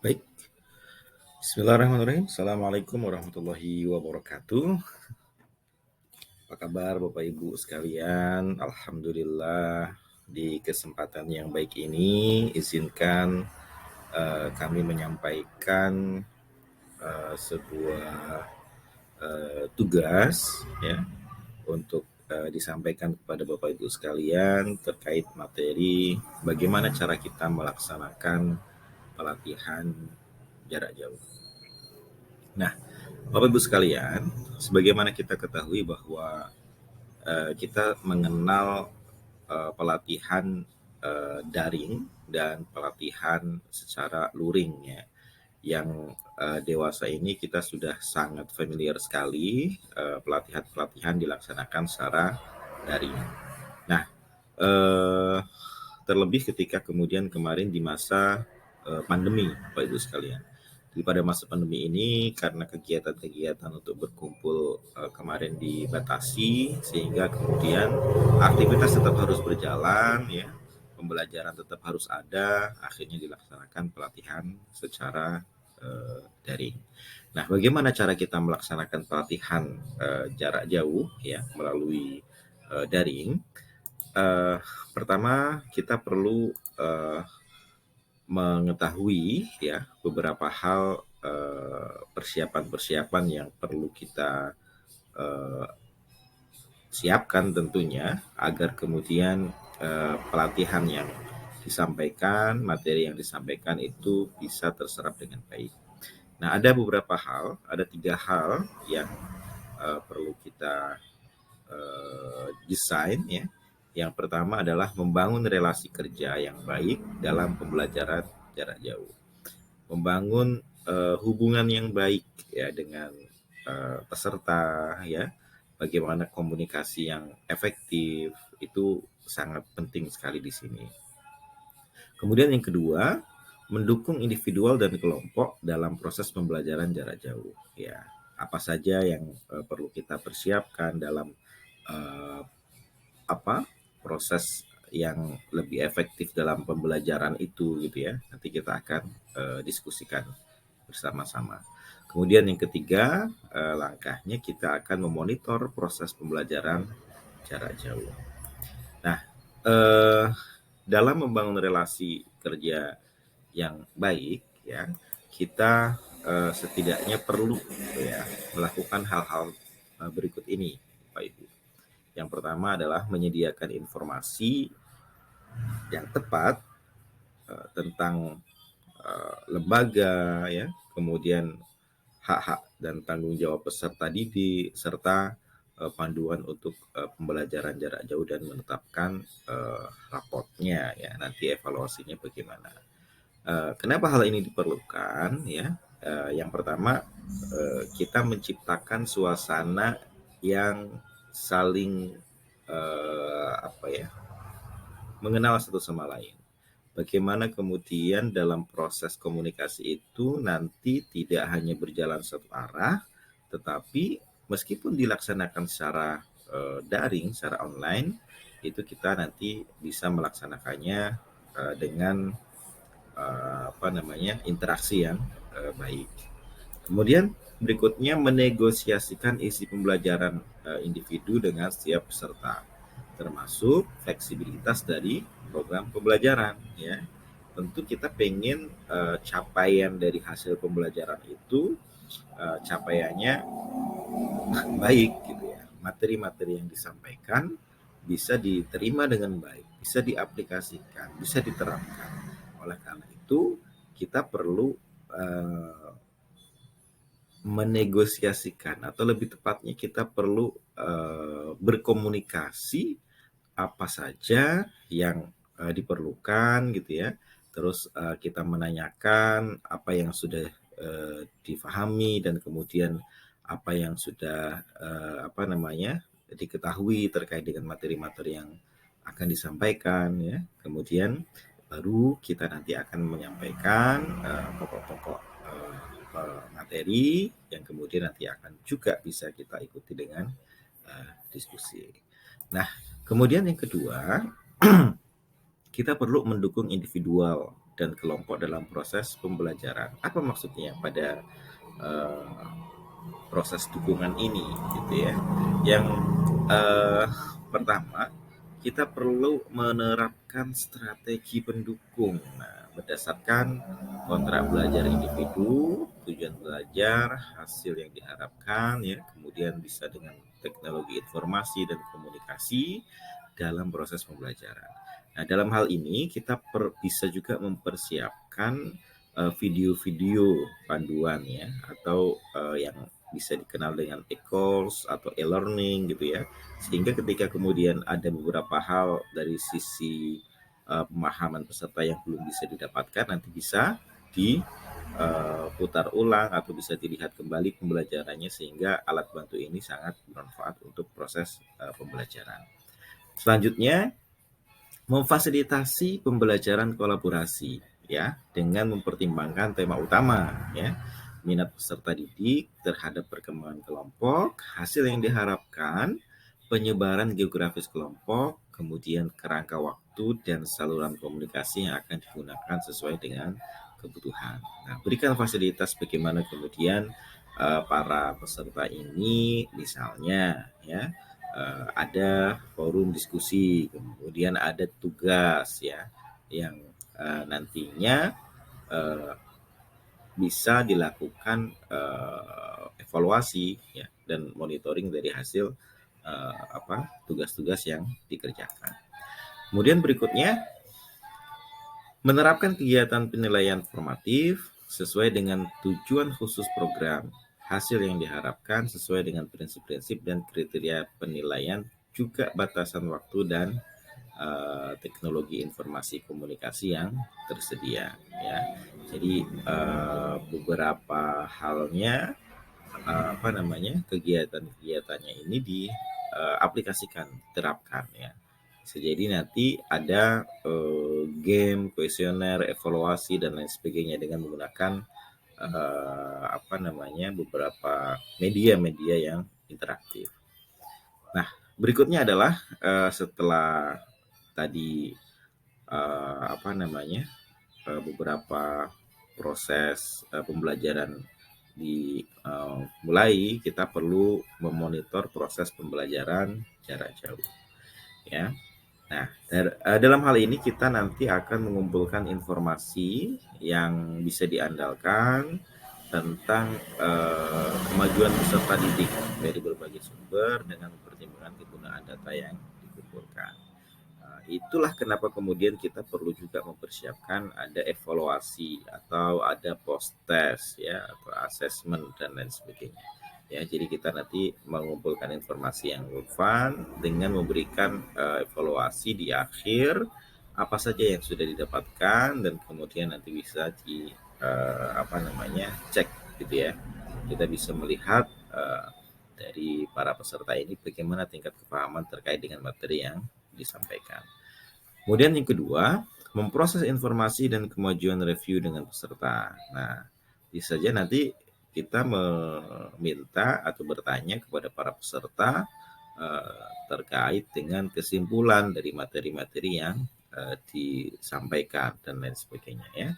Baik, bismillahirrahmanirrahim. Assalamualaikum warahmatullahi wabarakatuh. Apa kabar Bapak Ibu sekalian? Alhamdulillah, di kesempatan yang baik ini izinkan kami menyampaikan sebuah tugas ya untuk disampaikan kepada Bapak Ibu sekalian terkait materi bagaimana cara kita melaksanakan pelatihan jarak jauh. Nah, Bapak Ibu sekalian, sebagaimana kita ketahui bahwa kita mengenal pelatihan daring dan pelatihan secara luring ya. Yang dewasa ini kita sudah sangat familiar sekali pelatihan-pelatihan dilaksanakan secara daring. Nah, eh, terlebih ketika kemudian kemarin di masa pandemi, Bapak Ibu sekalian. Jadi pada masa pandemi ini karena kegiatan-kegiatan untuk berkumpul kemarin dibatasi sehingga kemudian aktivitas tetap harus berjalan ya, pembelajaran tetap harus ada, akhirnya dilaksanakan pelatihan secara daring. Nah, bagaimana cara kita melaksanakan pelatihan jarak jauh ya melalui daring? Eh, Pertama kita perlu mengetahui ya beberapa hal persiapan-persiapan yang perlu kita eh, siapkan tentunya agar kemudian pelatihan yang disampaikan, materi yang disampaikan itu bisa terserap dengan baik. Nah, ada beberapa hal, ada 3 hal yang perlu kita desain ya. Yang pertama adalah membangun relasi kerja yang baik dalam pembelajaran jarak jauh. Membangun hubungan yang baik ya dengan peserta ya. Bagaimana komunikasi yang efektif itu sangat penting sekali di sini. Kemudian yang kedua, mendukung individual dan kelompok dalam proses pembelajaran jarak jauh. Ya, apa saja yang perlu kita persiapkan dalam eh, apa proses yang lebih efektif dalam pembelajaran itu gitu ya. Nanti kita akan diskusikan bersama-sama. Kemudian yang ketiga, langkahnya kita akan memonitor proses pembelajaran jarak jauh. Nah, eh, dalam membangun relasi kerja yang baik ya, kita setidaknya perlu ya melakukan hal-hal berikut ini, Pak Ibu. Yang pertama adalah menyediakan informasi yang tepat tentang lembaga ya, kemudian hak-hak dan tanggung jawab peserta didik serta panduan untuk pembelajaran jarak jauh dan menetapkan raportnya ya, nanti evaluasinya bagaimana. Kenapa hal ini diperlukan ya? Yang pertama kita menciptakan suasana yang saling apa ya, mengenal satu sama lain. Bagaimana kemudian dalam proses komunikasi itu nanti tidak hanya berjalan satu arah, tetapi meskipun dilaksanakan secara daring, secara online, itu kita nanti bisa melaksanakannya dengan apa namanya interaksi yang baik. Kemudian berikutnya menegosiasikan isi pembelajaran individu dengan setiap peserta, termasuk fleksibilitas dari program pembelajaran. Ya, tentu kita pengen capaian dari hasil pembelajaran itu capaiannya baik gitu ya. Materi-materi yang disampaikan bisa diterima dengan baik, bisa diaplikasikan, bisa diterapkan. Oleh karena itu kita perlu menegosiasikan atau lebih tepatnya kita perlu berkomunikasi apa saja yang diperlukan gitu ya. Terus kita menanyakan apa yang sudah difahami dan kemudian apa yang sudah apa namanya diketahui terkait dengan materi-materi yang akan disampaikan ya. Kemudian baru kita nanti akan menyampaikan pokok-pokok materi yang kemudian nanti akan juga bisa kita ikuti dengan diskusi. Nah, kemudian yang kedua, kita perlu mendukung individual dan kelompok dalam proses pembelajaran. Apa maksudnya pada uh, proses dukungan ini, gitu ya? Yang uh, pertama, kita perlu menerapkan strategi pendukung. Nah, berdasarkan kontrak belajar individu, tujuan belajar, hasil yang diharapkan, ya, kemudian bisa dengan teknologi informasi dan komunikasi dalam proses pembelajaran. Nah, dalam hal ini kita bisa juga mempersiapkan video-video panduan, ya, atau yang bisa dikenal dengan e-course atau e-learning, gitu ya, sehingga ketika kemudian ada beberapa hal dari sisi pemahaman peserta yang belum bisa didapatkan, nanti bisa diputar ulang atau bisa dilihat kembali pembelajarannya, sehingga alat bantu ini sangat bermanfaat untuk proses pembelajaran. Selanjutnya, memfasilitasi pembelajaran kolaborasi, ya, dengan mempertimbangkan tema utama, ya, minat peserta didik terhadap perkembangan kelompok, hasil yang diharapkan, penyebaran geografis kelompok, kemudian kerangka waktu dan saluran komunikasi yang akan digunakan sesuai dengan kebutuhan. Nah, berikan fasilitas bagaimana kemudian para peserta ini, misalnya, ya, ada forum diskusi, kemudian ada tugas, ya, yang nantinya bisa dilakukan evaluasi, ya, dan monitoring dari hasil tugas-tugas yang dikerjakan. Kemudian berikutnya, menerapkan kegiatan penilaian formatif sesuai dengan tujuan khusus program, hasil yang diharapkan sesuai dengan prinsip-prinsip dan kriteria penilaian, juga batasan waktu dan teknologi informasi komunikasi yang tersedia, ya. Jadi beberapa halnya kegiatan-kegiatannya ini diaplikasikan, terapkan, ya. Jadi nanti ada game, kuesioner, evaluasi dan lain sebagainya dengan menggunakan beberapa media-media yang interaktif. Nah, berikutnya adalah setelah tadi beberapa proses pembelajaran dimulai, kita perlu memonitor proses pembelajaran jarak jauh, ya. Nah, dalam hal ini kita nanti akan mengumpulkan informasi yang bisa diandalkan tentang kemajuan peserta didik dari berbagai sumber dengan mempertimbangkan kegunaan data yang dikumpulkan. Itulah kenapa kemudian kita perlu juga mempersiapkan ada evaluasi atau ada post test, ya, atau assessment dan lain sebagainya. Ya, jadi kita nanti mengumpulkan informasi yang relevan dengan memberikan evaluasi di akhir apa saja yang sudah didapatkan, dan kemudian nanti bisa di cek, gitu ya. Kita bisa melihat dari para peserta ini bagaimana tingkat kepahaman terkait dengan materi yang disampaikan. Kemudian yang kedua, memproses informasi dan kemajuan review dengan peserta. Nah, bisa saja nanti kita meminta atau bertanya kepada para peserta terkait dengan kesimpulan dari materi-materi yang disampaikan dan lain sebagainya, ya.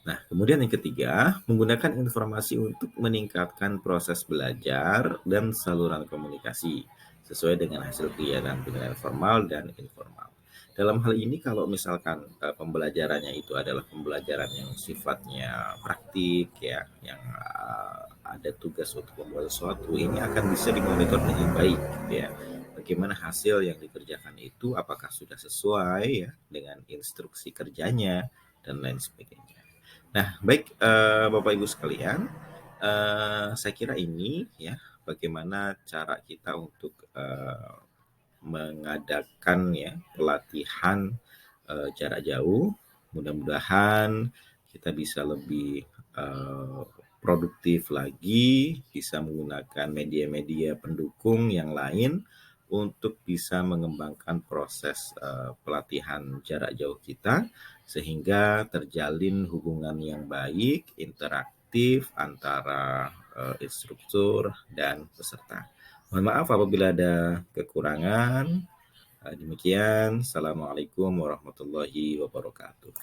Nah, kemudian yang ketiga, menggunakan informasi untuk meningkatkan proses belajar dan saluran komunikasi sesuai dengan hasil kegiatan penilaian formal dan informal. Dalam hal ini, kalau misalkan pembelajarannya itu adalah pembelajaran yang sifatnya praktik, ya, yang ada tugas untuk membuat sesuatu, ini akan bisa dimonitor dengan baik, gitu ya. Bagaimana hasil yang dikerjakan itu, apakah sudah sesuai, ya, dengan instruksi kerjanya dan lain sebagainya. Nah, baik Bapak Ibu sekalian, saya kira ini, ya, bagaimana cara kita untuk mengadakan, ya, pelatihan jarak jauh. Mudah-mudahan kita bisa lebih produktif lagi, bisa menggunakan media-media pendukung yang lain untuk bisa mengembangkan proses pelatihan jarak jauh kita, sehingga terjalin hubungan yang baik, interaktif antara instruktur dan peserta. Mohon maaf apabila ada kekurangan. Demikian, Assalamualaikum warahmatullahi wabarakatuh.